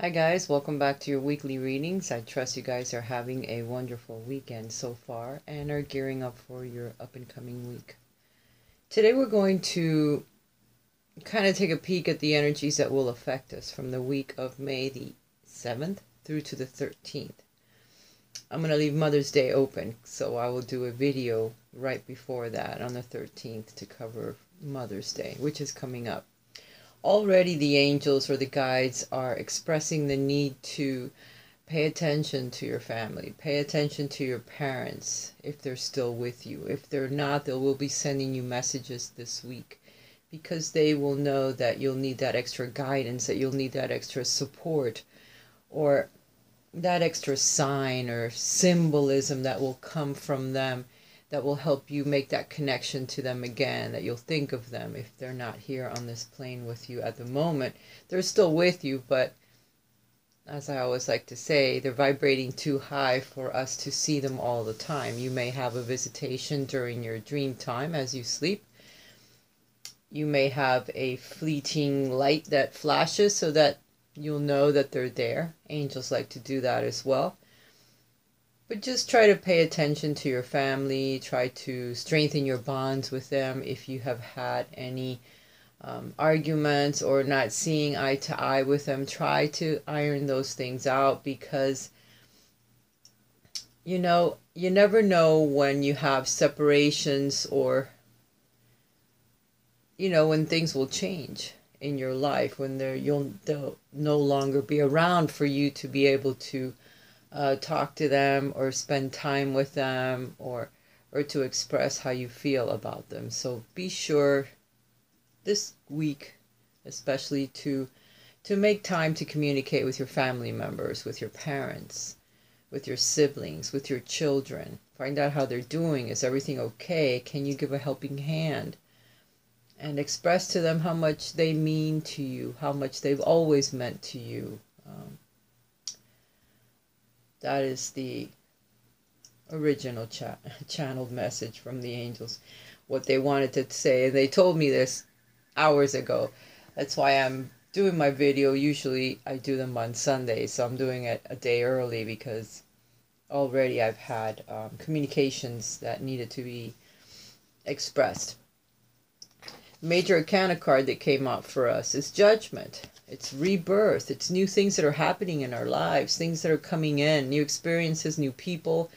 Hi guys, welcome back to your weekly readings. I trust you guys are having a wonderful weekend so far and are gearing up for your up and coming week. Today we're going to kind of take a peek at the energies that will affect us from the week of May the 7th through to the 13th. I'm going to leave Mother's Day open, so I will do a video right before that on the 13th to cover Mother's Day, which is coming up. Already the angels or the guides are expressing the need to pay attention to your family, pay attention to your parents if they're still with you. If they're not, they will be sending you messages this week because they will know that you'll need that extra guidance, that you'll need that extra support or that extra sign or symbolism that will come from them, that will help you make that connection to them again, that you'll think of them if they're not here on this plane with you at the moment. They're still with you, but as I always like to say, they're vibrating too high for us to see them all the time. You may have a visitation during your dream time as you sleep. You may have a fleeting light that flashes so that you'll know that they're there. Angels like to do that as well. But just try to pay attention to your family, try to strengthen your bonds with them if you have had any arguments or not seeing eye to eye with them. Try to iron those things out because, you never know when you have separations or, when things will change in your life, when they'll no longer be around for you to be able to talk to them or spend time with them or to express how you feel about them. So be sure this week especially to make time to communicate with your family members, with your parents, with your siblings, with your children. Find out how they're doing. Is everything okay? Can you give a helping hand? And express to them how much they mean to you, how much they've always meant to you. That is the original channeled message from the angels, what they wanted to say. And they told me this hours ago. That's why I'm doing my video. Usually I do them on Sundays, so I'm doing it a day early because already I've had communications that needed to be expressed. Major Arcana card that came out for us is Judgment. It's rebirth. It's new things that are happening in our lives, things that are coming in, new experiences, new people,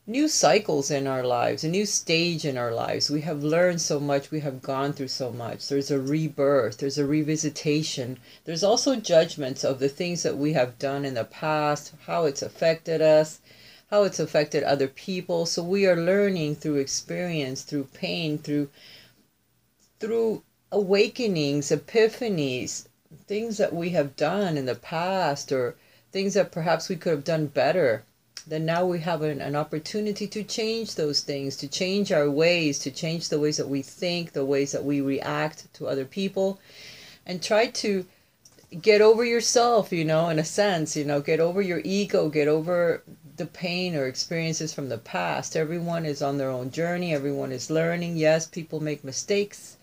new cycles in our lives, a new stage in our lives. We have learned so much. We have gone through so much. There's a rebirth. There's a revisitation. There's also judgments of the things that we have done in the past, how it's affected us, how it's affected other people. So we are learning through experience, through pain, through awakenings, epiphanies, things that we have done in the past or things that perhaps we could have done better. Then now we have an opportunity to change those things, to change our ways, to change the ways that we think, the ways that we react to other people, and try to get over yourself, in a sense, get over your ego, get over the pain or experiences from the past. Everyone is on their own journey. Everyone is learning. Yes, people make mistakes,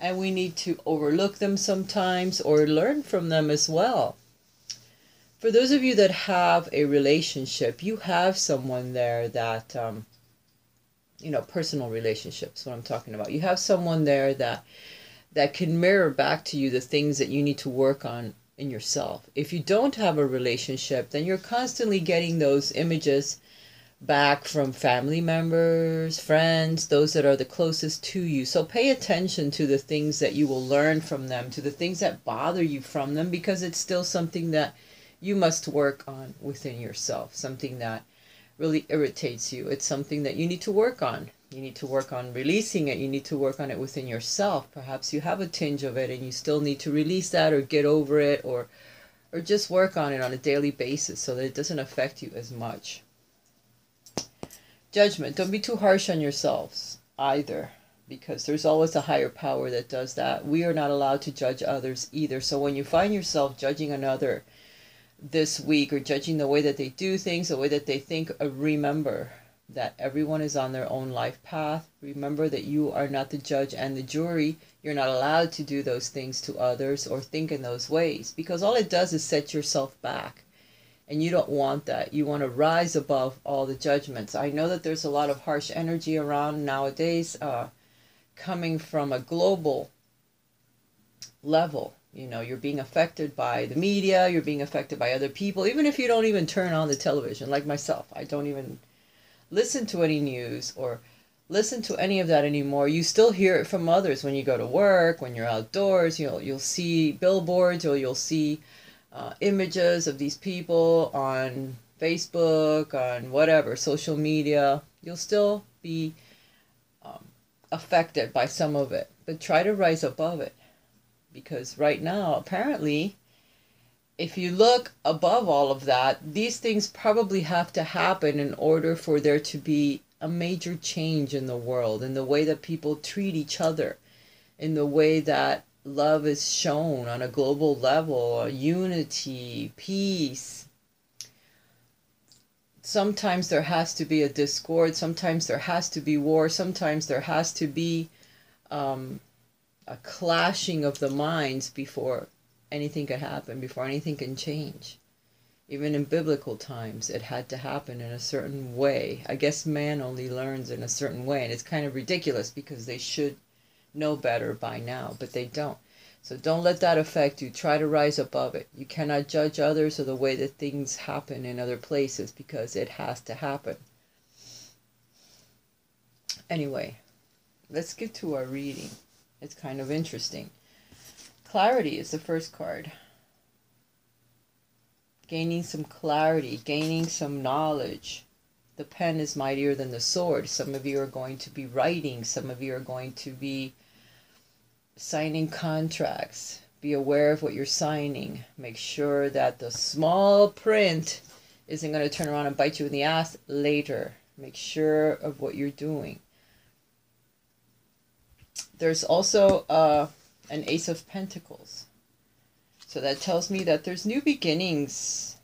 and we need to overlook them sometimes or learn from them as well. For those of you that have a relationship, you have someone there that, personal relationships, what I'm talking about. You have someone there that can mirror back to you the things that you need to work on in yourself. If you don't have a relationship, then you're constantly getting those images back from family members, friends, those that are the closest to you. So pay attention to the things that you will learn from them, to the things that bother you from them, because it's still something that you must work on within yourself, something that really irritates you. It's something that you need to work on. You need to work on releasing it. You need to work on it within yourself. Perhaps you have a tinge of it and you still need to release that or get over it or just work on it on a daily basis so that it doesn't affect you as much. Judgment. Don't be too harsh on yourselves either, because there's always a higher power that does that. We are not allowed to judge others either. So when you find yourself judging another this week or judging the way that they do things, the way that they think, remember that everyone is on their own life path. Remember that you are not the judge and the jury. You're not allowed to do those things to others or think in those ways, because all it does is set yourself back. And you don't want that. You want to rise above all the judgments. I know that there's a lot of harsh energy around nowadays, coming from a global level. You know, you're being affected by the media, you're being affected by other people, even if you don't even turn on the television, like myself. I don't even listen to any news or listen to any of that anymore. You still hear it from others when you go to work, when you're outdoors. You'll see billboards, or you'll see images of these people on Facebook, on whatever social media. You'll still be affected by some of it, but try to rise above it, because right now, apparently, if you look above all of that, these things probably have to happen in order for there to be a major change in the world, in the way that people treat each other, in the way that love is shown on a global level, unity, peace. Sometimes there has to be a discord, sometimes there has to be war, sometimes there has to be a clashing of the minds before anything can happen, before anything can change. Even in biblical times, it had to happen in a certain way. I guess man only learns in a certain way, and it's kind of ridiculous because they should know better by now, but they don't. So don't let that affect you. Try to rise above it. You cannot judge others or the way that things happen in other places, because it has to happen. Anyway, let's get to our reading. It's kind of interesting. Clarity is the first card. Gaining some clarity, gaining some knowledge. The pen is mightier than the sword. Some of you are going to be writing. Some of you are going to be signing contracts. Be aware of what you're signing. Make sure that the small print isn't going to turn around and bite you in the ass later. Make sure of what you're doing. There's also an Ace of Pentacles. So that tells me that there's new beginnings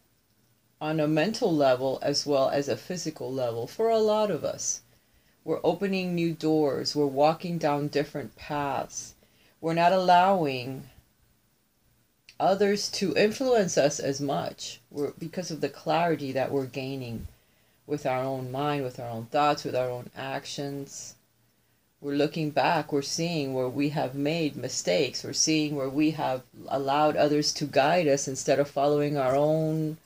on a mental level as well as a physical level for a lot of us. We're opening new doors. We're walking down different paths. We're not allowing others to influence us as much because of the clarity that we're gaining with our own mind, with our own thoughts, with our own actions. We're looking back, we're seeing where we have made mistakes, we're seeing where we have allowed others to guide us instead of following our own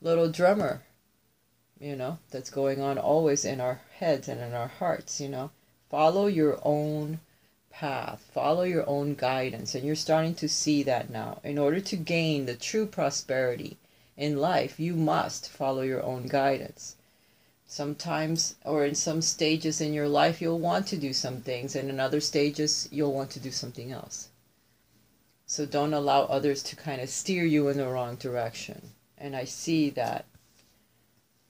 little drummer, that's going on always in our heads and in our hearts, Follow your own path, follow your own guidance, and you're starting to see that now. In order to gain the true prosperity in life, you must follow your own guidance. Sometimes, or in some stages in your life, you'll want to do some things, and in other stages, you'll want to do something else. So don't allow others to kind of steer you in the wrong direction. And I see that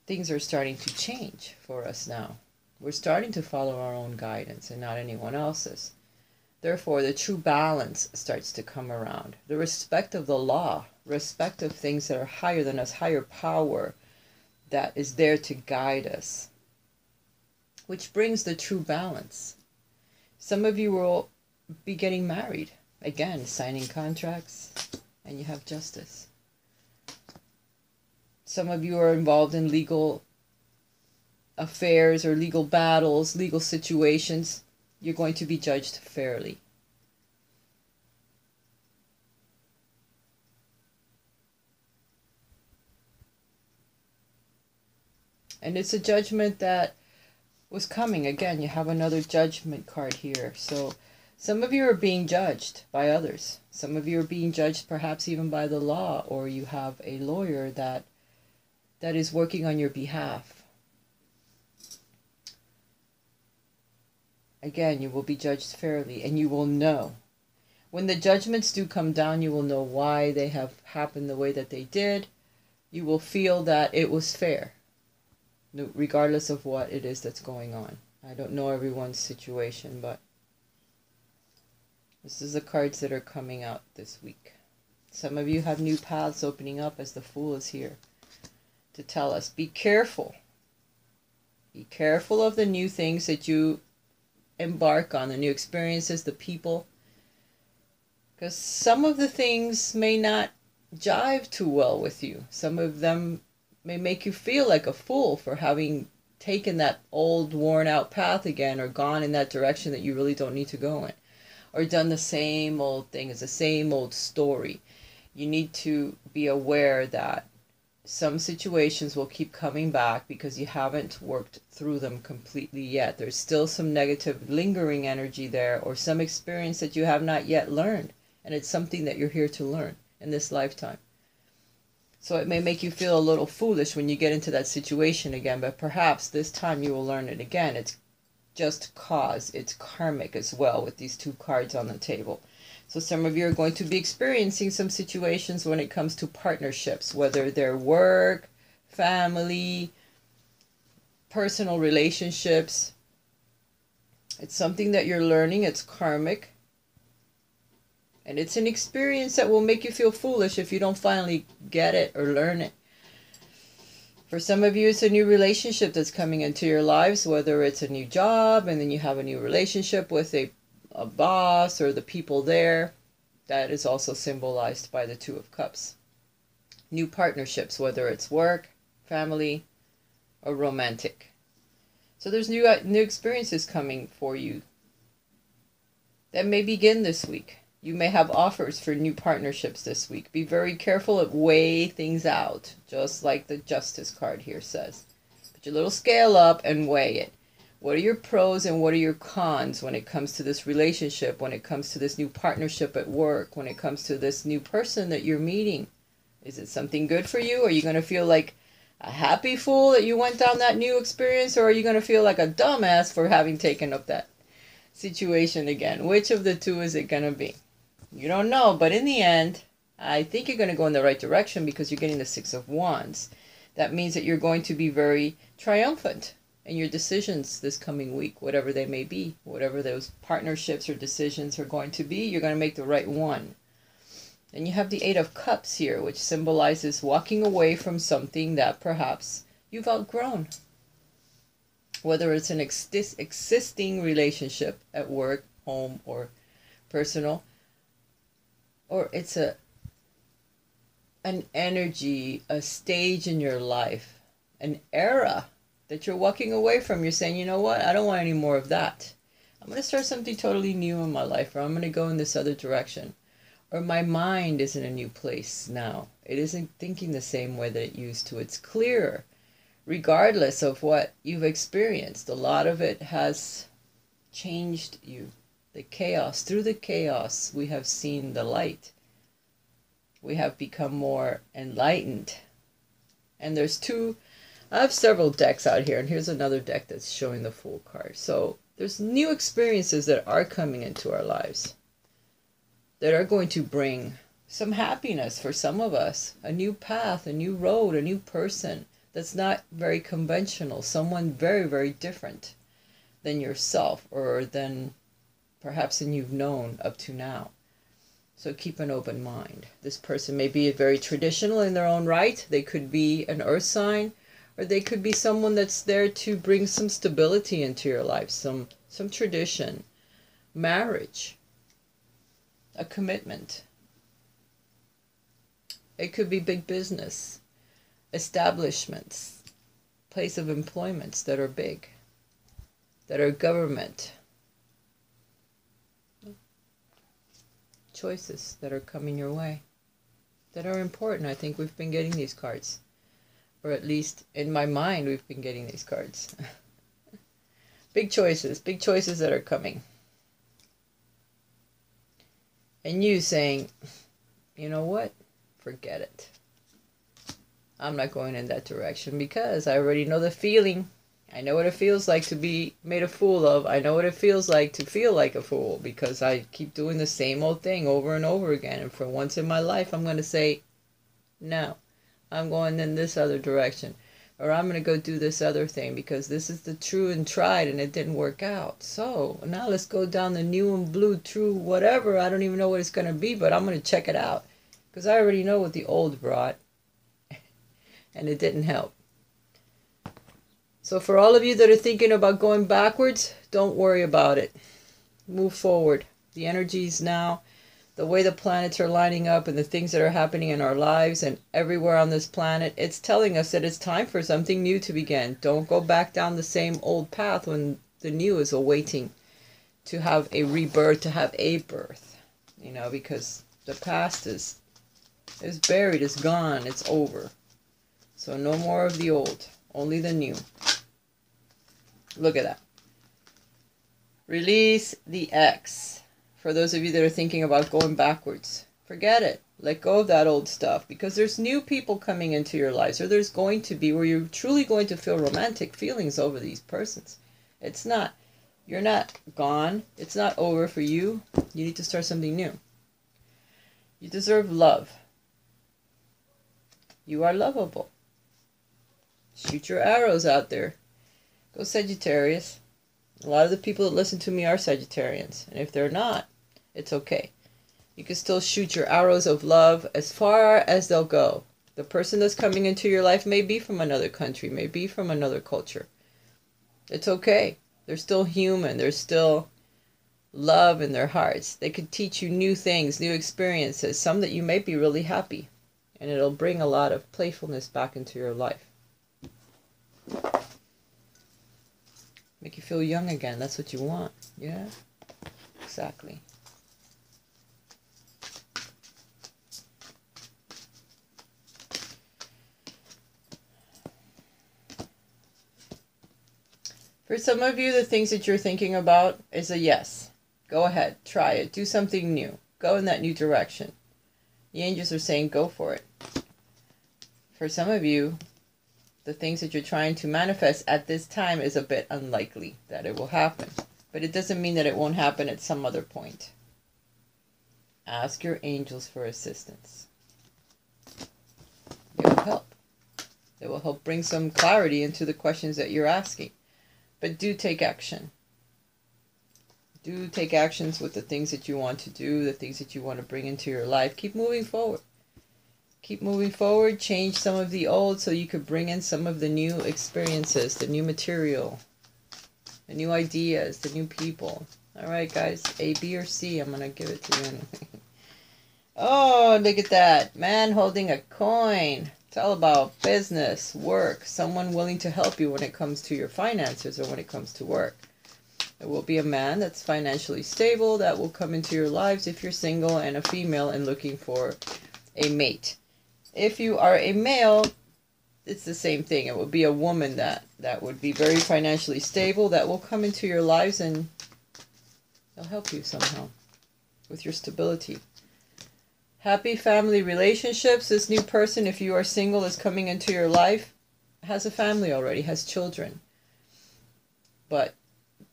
things are starting to change for us now. We're starting to follow our own guidance and not anyone else's. Therefore, the true balance starts to come around. The respect of the law, respect of things that are higher than us, higher power, that is there to guide us, which brings the true balance. Some of you will be getting married, again, signing contracts, and you have justice. Some of you are involved in legal affairs or legal battles, legal situations. You're going to be judged fairly. And it's a judgment that was coming. Again, you have another judgment card here. So some of you are being judged by others. Some of you are being judged perhaps even by the law, or you have a lawyer that is working on your behalf. Again, you will be judged fairly, and you will know. When the judgments do come down, you will know why they have happened the way that they did. You will feel that it was fair, regardless of what it is that's going on. I don't know everyone's situation, but this is the cards that are coming out this week. Some of you have new paths opening up, as the Fool is here to tell us, be careful. Be careful of the new things that you embark on, the new experiences, the people. Because some of the things may not jive too well with you. Some of them may make you feel like a fool for having taken that old worn out path again, or gone in that direction that you really don't need to go in, or done the same old thing. It's the same old story. You need to be aware that some situations will keep coming back because you haven't worked through them completely yet. There's still some negative lingering energy there, or some experience that you have not yet learned, and it's something that you're here to learn in this lifetime. So it may make you feel a little foolish when you get into that situation again, but perhaps this time you will learn it again. It's just cause. It's karmic as well with these two cards on the table. So some of you are going to be experiencing some situations when it comes to partnerships, whether they're work, family, personal relationships. It's something that you're learning. It's karmic. And it's an experience that will make you feel foolish if you don't finally get it or learn it. For some of you, it's a new relationship that's coming into your lives, whether it's a new job and then you have a new relationship with a boss or the people there. That is also symbolized by the Two of Cups. New partnerships, whether it's work, family, or romantic. So there's new experiences coming for you that may begin this week. You may have offers for new partnerships this week. Be very careful of weigh things out, just like the Justice card here says. Put your little scale up and weigh it. What are your pros and what are your cons when it comes to this relationship, when it comes to this new partnership at work, when it comes to this new person that you're meeting? Is it something good for you? Are you going to feel like a happy fool that you went down that new experience, or are you going to feel like a dumbass for having taken up that situation again? Which of the two is it going to be? You don't know, but in the end, I think you're going to go in the right direction because you're getting the Six of Wands. That means that you're going to be very triumphant in your decisions this coming week, whatever they may be, whatever those partnerships or decisions are going to be, you're going to make the right one. And you have the Eight of Cups here, which symbolizes walking away from something that perhaps you've outgrown. Whether it's an existing relationship at work, home, or personal, or it's an energy, a stage in your life, an era that you're walking away from. You're saying, you know what, I don't want any more of that. I'm going to start something totally new in my life, or I'm going to go in this other direction. Or my mind is in a new place now. It isn't thinking the same way that it used to. It's clearer, regardless of what you've experienced. A lot of it has changed you. The chaos, through the chaos, we have seen the light. We have become more enlightened. And there's I have several decks out here, and here's another deck that's showing the Fool card. So there's new experiences that are coming into our lives that are going to bring some happiness for some of us. A new path, a new road, a new person that's not very conventional. Someone very, very different than yourself, or than perhaps than you've known up to now. So keep an open mind. This person may be very traditional in their own right. They could be an earth sign, or they could be someone that's there to bring some stability into your life, some tradition, marriage, a commitment. It could be big business, establishments, place of employments that are big, that are government. Choices that are coming your way that are important. I think we've been getting these cards, or at least in my mind we've been getting these cards. Big choices that are coming, and you saying, you know what, forget it, I'm not going in that direction because I already know the feeling. I know what it feels like to be made a fool of. I know what it feels like to feel like a fool because I keep doing the same old thing over and over again. And for once in my life, I'm going to say, no, I'm going in this other direction. Or I'm going to go do this other thing because this is the true and tried and it didn't work out. So now let's go down the new and blue, true, whatever. I don't even know what it's going to be, but I'm going to check it out because I already know what the old brought and it didn't help. So for all of you that are thinking about going backwards, don't worry about it. Move forward. The energies now the way the planets are lining up and the things that are happening in our lives and everywhere on this planet, it's telling us that it's time for something new to begin. Don't go back down the same old path when the new is awaiting to have a rebirth, to have a birth. You know, because the past is buried, it's gone, it's over. So no more of the old, only the new. Look at that. Release the X. For those of you that are thinking about going backwards, forget it. Let go of that old stuff, because there's new people coming into your lives, or there's going to be, where you're truly going to feel romantic feelings over these persons. It's not, you're not gone. It's not over for you. You need to start something new. You deserve love. You are lovable. Shoot your arrows out there. Go Sagittarius. A lot of the people that listen to me are Sagittarians, and if they're not, it's okay. You can still shoot your arrows of love as far as they'll go. The person that's coming into your life may be from another country, may be from another culture. It's okay. They're still human. There's still love in their hearts. They could teach you new things, new experiences, some that you may be really happy. And it'll bring a lot of playfulness back into your life. Make you feel young again. That's what you want. Yeah? Exactly. For some of you, the things that you're thinking about is a yes. Go ahead. Try it. Do something new. Go in that new direction. The angels are saying go for it. For some of you, the things that you're trying to manifest at this time is a bit unlikely that it will happen. But it doesn't mean that it won't happen at some other point. Ask your angels for assistance. They will help. They will help bring some clarity into the questions that you're asking. But do take action. Do take actions with the things that you want to do, the things that you want to bring into your life. Keep moving forward. Keep moving forward. Change some of the old so you could bring in some of the new experiences, the new material, the new ideas, the new people. All right, guys. A, B, or C. I'm going to give it to you anyway. Oh, look at that. Man holding a coin. It's all about business, work, someone willing to help you when it comes to your finances or when it comes to work. There will be a man that's financially stable that will come into your lives if you're single, and a female and looking for a mate. If you are a male, it's the same thing. It will be a woman that would be very financially stable that will come into your lives, and they'll help you somehow with your stability. Happy family relationships. This new person, if you are single, is coming into your life, has a family already, has children. But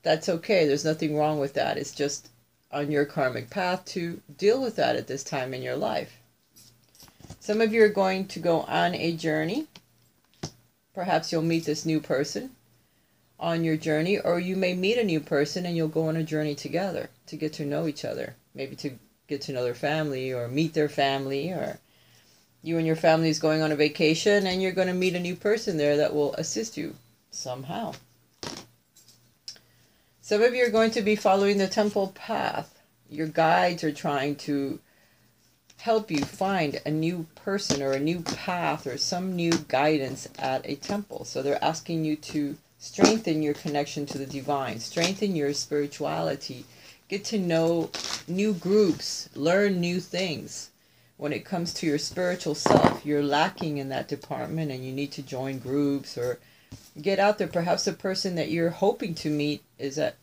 that's okay. There's nothing wrong with that. It's just on your karmic path to deal with that at this time in your life. Some of you are going to go on a journey. Perhaps you'll meet this new person on your journey, or you may meet a new person and you'll go on a journey together to get to know each other. Maybe to get to know their family or meet their family, or you and your family is going on a vacation and you're going to meet a new person there that will assist you somehow. Some of you are going to be following the temple path. Your guides are trying to help you find a new person or a new path or some new guidance at a temple. So they're asking you to strengthen your connection to the divine, strengthen your spirituality, get to know new groups, learn new things. When it comes to your spiritual self, you're lacking in that department and you need to join groups or get out there. Perhaps the person that you're hoping to meet is at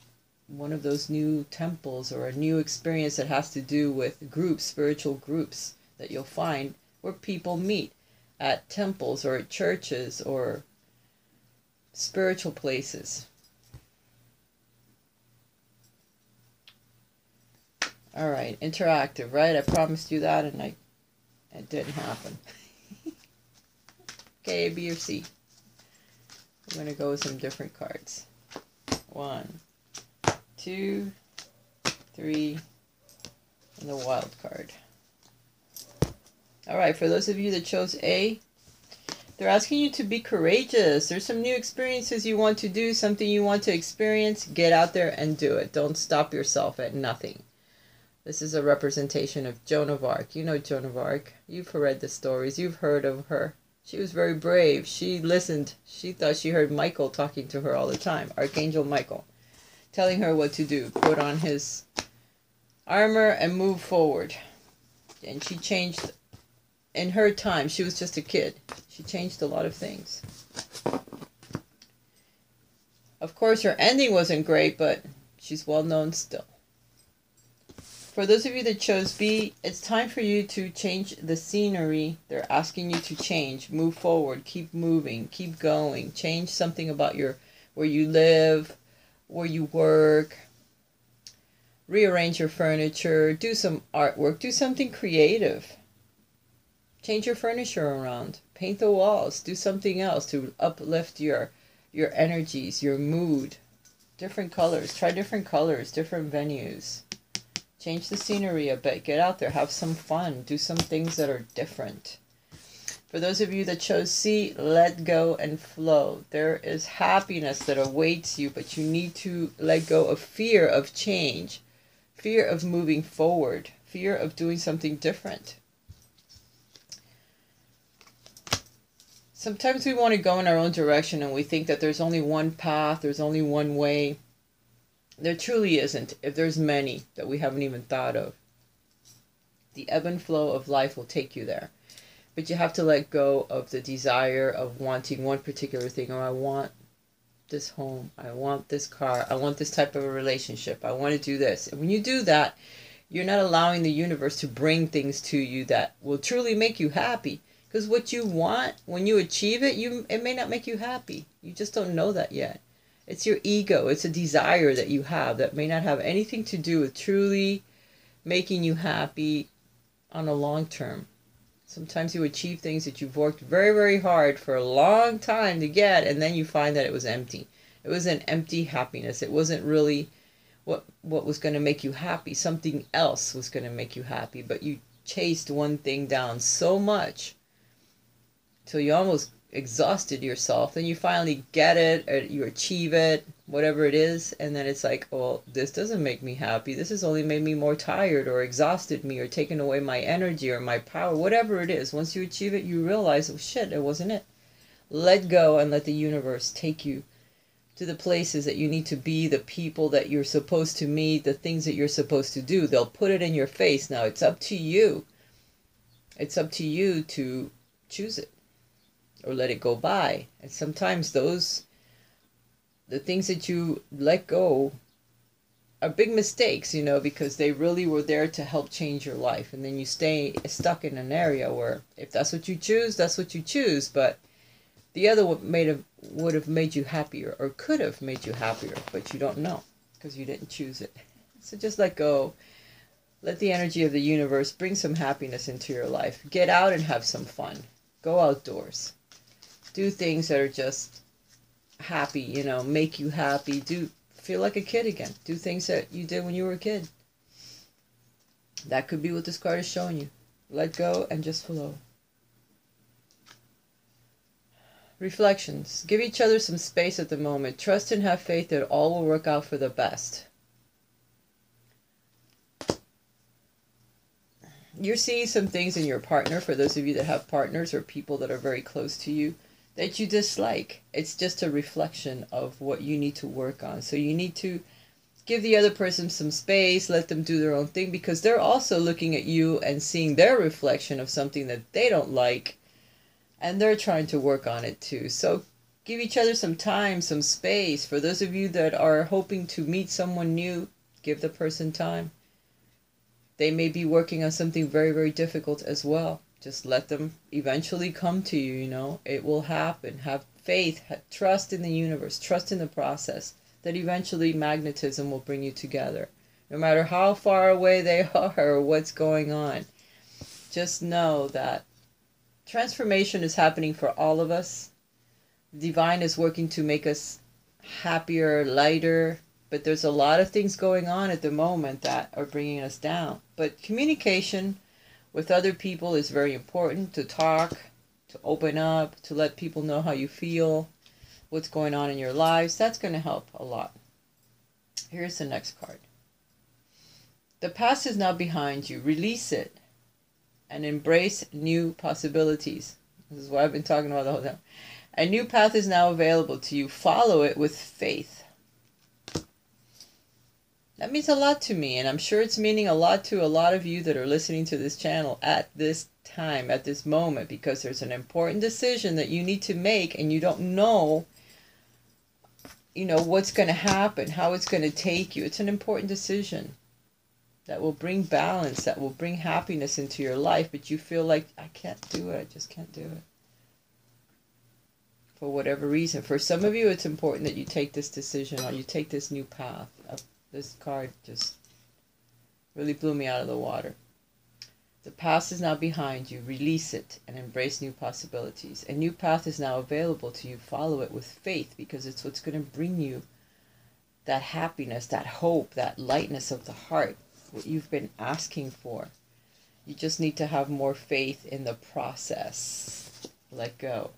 one of those new temples or a new experience that has to do with groups, spiritual groups that you'll find where people meet at temples or at churches or spiritual places. All right, interactive, right? I promised you that and it didn't happen. Okay, A, B, or C. I'm going to go with some different cards. 1, 2, 3, and the wild card. All right, for those of you that chose A, they're asking you to be courageous. There's some new experiences you want to do, something you want to experience. Get out there and do it. Don't stop yourself at nothing. This is a representation of Joan of Arc. You know Joan of Arc. You've read the stories. You've heard of her. She was very brave. She listened. She thought she heard Michael talking to her all the time. Archangel Michael. Telling her what to do. Put on his armor and move forward. And she changed. In her time, she was just a kid. She changed a lot of things. Of course, her ending wasn't great, but she's well known still. For those of you that chose B, it's time for you to change the scenery. They're asking you to change, move forward, keep moving, keep going. Change something about where you live, where you work. Rearrange your furniture, do some artwork, do something creative. Change your furniture around, paint the walls, do something else to uplift your energies, your mood. Different colors, try different colors, different venues. Change the scenery a bit, get out there, have some fun, do some things that are different. For those of you that chose C, let go and flow. There is happiness that awaits you, but you need to let go of fear of change, fear of moving forward, fear of doing something different. Sometimes we want to go in our own direction and we think that there's only one path, there's only one way. There truly isn't, if there's many that we haven't even thought of. The ebb and flow of life will take you there. But you have to let go of the desire of wanting one particular thing. Oh, I want this home. I want this car. I want this type of a relationship. I want to do this. And when you do that, you're not allowing the universe to bring things to you that will truly make you happy. Because what you want, when you achieve it, it may not make you happy. You just don't know that yet. It's your ego. It's a desire that you have that may not have anything to do with truly making you happy on a long term. Sometimes you achieve things that you've worked very, very hard for a long time to get, and then you find that it was empty. It was an empty happiness. It wasn't really what was going to make you happy. Something else was going to make you happy, but you chased one thing down so much till you almost exhausted yourself. Then you finally get it, or you achieve it, whatever it is, and then it's like, well, this doesn't make me happy. This has only made me more tired, or exhausted me, or taken away my energy or my power, whatever it is. Once you achieve it, you realize, oh shit, it wasn't it. Let go and let the universe take you to the places that you need to be, the people that you're supposed to meet, the things that you're supposed to do. They'll put it in your face. Now it's up to you. It's up to you to choose it or let it go by. And sometimes the things that you let go are big mistakes, because they really were there to help change your life. And then you stay stuck in an area where if that's what you choose, that's what you choose. But the other would have made you happier, or could have made you happier, but you don't know because you didn't choose it. So just let go. Let the energy of the universe bring some happiness into your life. Get out and have some fun. Go outdoors. Do things that are just happy, make you happy. Feel like a kid again. Do things that you did when you were a kid. That could be what this card is showing you. Let go and just flow. Reflections. Give each other some space at the moment. Trust and have faith that all will work out for the best. You're seeing some things in your partner, for those of you that have partners or people that are very close to you, that you dislike. It's just a reflection of what you need to work on. So you need to give the other person some space, let them do their own thing, because they're also looking at you and seeing their reflection of something that they don't like, and they're trying to work on it too. So give each other some time, some space. For those of you that are hoping to meet someone new, give the person time. They may be working on something very, very difficult as well. Just let them eventually come to you, It will happen. Have faith, trust in the universe, trust in the process, that eventually magnetism will bring you together. No matter how far away they are or what's going on. Just know that transformation is happening for all of us. The divine is working to make us happier, lighter, but there's a lot of things going on at the moment that are bringing us down. But communication with other people is very important. To talk, to open up, to let people know how you feel, what's going on in your lives. That's going to help a lot. Here's the next card. The past is now behind you. Release it and embrace new possibilities. This is what I've been talking about the whole time. A new path is now available to you. Follow it with faith. That means a lot to me, and I'm sure it's meaning a lot to a lot of you that are listening to this channel at this time, at this moment, because there's an important decision that you need to make, and you don't know, what's going to happen, how it's going to take you. It's an important decision that will bring balance, that will bring happiness into your life, but you feel like, I can't do it, I just can't do it. For whatever reason. For some of you, it's important that you take this decision or you take this new path. This card just really blew me out of the water. The past is now behind you. Release it and embrace new possibilities. A new path is now available to you. Follow it with faith, because it's what's going to bring you that happiness, that hope, that lightness of the heart, what you've been asking for. You just need to have more faith in the process. Let go.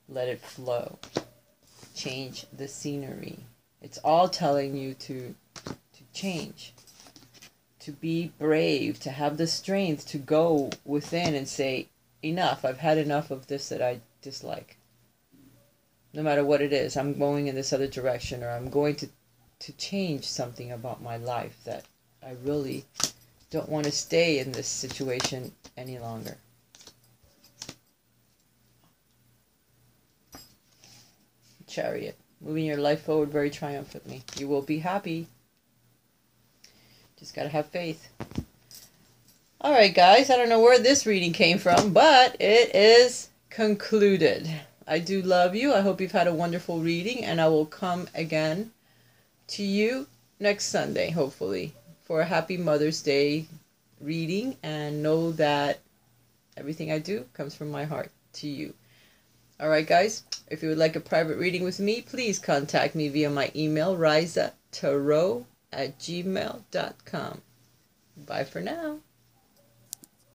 Let it flow. Change the scenery. It's all telling you to change, to be brave, to have the strength to go within and say, enough, I've had enough of this that I dislike. No matter what it is, I'm going in this other direction, or I'm going to change something about my life, that I really don't want to stay in this situation any longer. Chariot. Moving your life forward very triumphantly. You will be happy. Just got to have faith. All right, guys. I don't know where this reading came from, but it is concluded. I do love you. I hope you've had a wonderful reading, and I will come again to you next Sunday, hopefully, for a happy Mother's Day reading, and know that everything I do comes from my heart to you. All right, guys, if you would like a private reading with me, please contact me via my email, raisatarot@gmail.com. Bye for now.